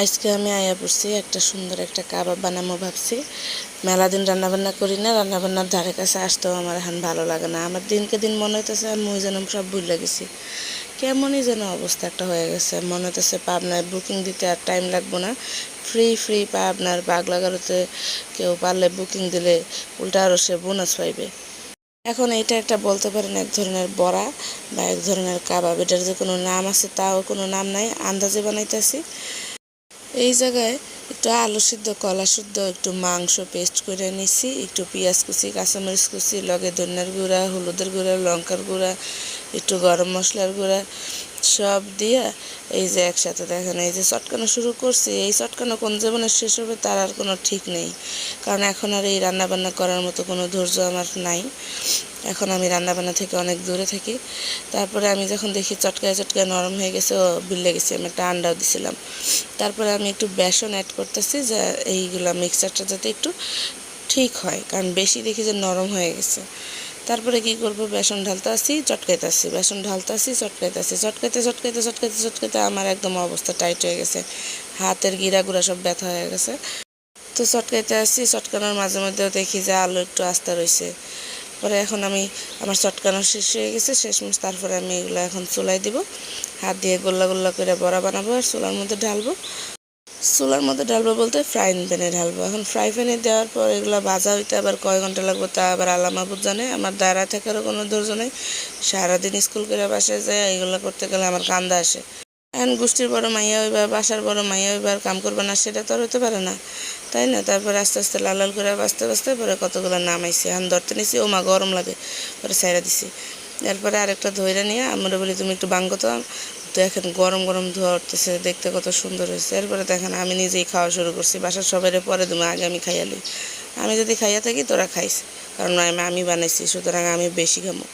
আজকে আমি আয়া পড়ছি একটা সুন্দর একটা কাবাব বানাবো ভাবছি। মেলা দিন রান্নাবান্না করি না, রান্নাবান্নার ধারে কাছে আসতেও আমার এখন ভালো লাগে না। আমার দিনকে দিন মনে হইতেছে আমি যেন সব ভুলে গেছি, কেমনই যেন অবস্থা একটা হয়ে গেছে। মনে হইতেছে পাবনায় বুকিং দিতে আর টাইম লাগবো না, ফ্রি ফ্রি পাবনার বাগলাগারোতে কেউ পারলে বুকিং দিলে উল্টা আরও সে বোনাস পাইবে। এখন এটা একটা বলতে পারেন এক ধরনের বড়া বা এক ধরনের কাবাব, এটার যে কোনো নাম আছে তাও কোনো নাম নাই, আন্দাজে বানাইতেছি। এই জায়গায় একটু আলু সিদ্ধ, কলা সিদ্ধ, একটু মাংস পেস্ট করে নিছি, একটু পেঁয়াজ কুচি, কাঁচামরিচ কুচি, লগে ধনিয়ার গুঁড়া, হলুদের গুঁড়া, লঙ্কার গুঁড়া, একটু গরম মশলার গুঁড়া সব দিয়ে এই যে একসাথে দেখেন এই যে চটকানো শুরু করছি। এই চটকানো কোন জীবনে শেষ হবে তার আর কোনো ঠিক নেই, কারণ এখন আর এই রান্নাবান্না করার মতো কোনো ধৈর্য আমার নাই। এখন আমি রান্নাবান্না থেকে অনেক দূরে থাকি। তারপরে আমি যখন দেখি চটকায় চটকায় নরম হয়ে গেছে, ও বিলে গেছি, আমি একটা আন্ডাও দিছিলাম। তারপরে আমি একটু বেসন অ্যাড করতেছি যে এইগুলা মিক্সচারটা যাতে একটু ঠিক হয়, কারণ বেশি দেখি যে নরম হয়ে গেছে। তারপরে কি করব, বেসন ঢালতাছি চটকাইতাছি, বেসন ঢালতাছি চটকাইতাছি, চটকাইতে চটকাইতে চটকাইতে চটকাইতে আমার একদম অবস্থা টাইট হয়ে গেছে, হাতের গিরা গুঁড়া সব ব্যথা হয়ে গেছে। তো চটকাইতে আসছি, চটকানোর মাঝে মধ্যেও দেখি যে আলু একটু আস্তে রয়েছে। পরে এখন আমি আমার চটকানো শেষ হয়ে গেছে, শেষমেশ তারপরে আমি এগুলো এখন চুলায় দিব, হাত দিয়ে গোল্লা গোল্লা করে বড়া বানাবো আর চুলার মধ্যে ঢালবো। চুলার মধ্যে ঢালবো বলতে ফ্রাইং প্যানে ঢালবো। এখন ফ্রাই প্যানে দেওয়ার পর এগুলো ভাজা হইতে আবার কয় ঘন্টা লাগবে তা আবার আল্লাহ মাহবুব জানে, আমার দাঁড়া থাকারও কোনো ধৈর্য নেই। সারাদিন স্কুল করে বাসায় যায়, এগুলো করতে গেলে আমার কান্দা আসে। এখন গোষ্ঠীর বড় মাইয়া হইবা, বাসার বড় মাইয়া হইবার, কাম করবে না সেটা তো আর হতে পারে না, তাই না? তারপরে আস্তে আস্তে লাল লাল করে বাঁচতে বাঁচতে পরে কতগুলো নামাইছি, এখন ধরতে নিছি, ও মা গরম লাগে, পরে ছাইড়া দিছি। এরপরে আরেকটা ধইরা নিয়ে আমরা বলি তুমি একটু বাঙ্গো তো, দেখেন গরম গরম ধোয়া উঠতেছে, দেখতে কত সুন্দর হয়েছে। এরপরে দেখেন আমি নিজেই খাওয়া শুরু করছি, বাসার সবাই পরে তুমি আগে আমি খাইয়া লই, আমি যদি খাইয়া থাকি তোরা খাইস, কারণ আমি বানাইছি সুতরাং আমি বেশি খামো।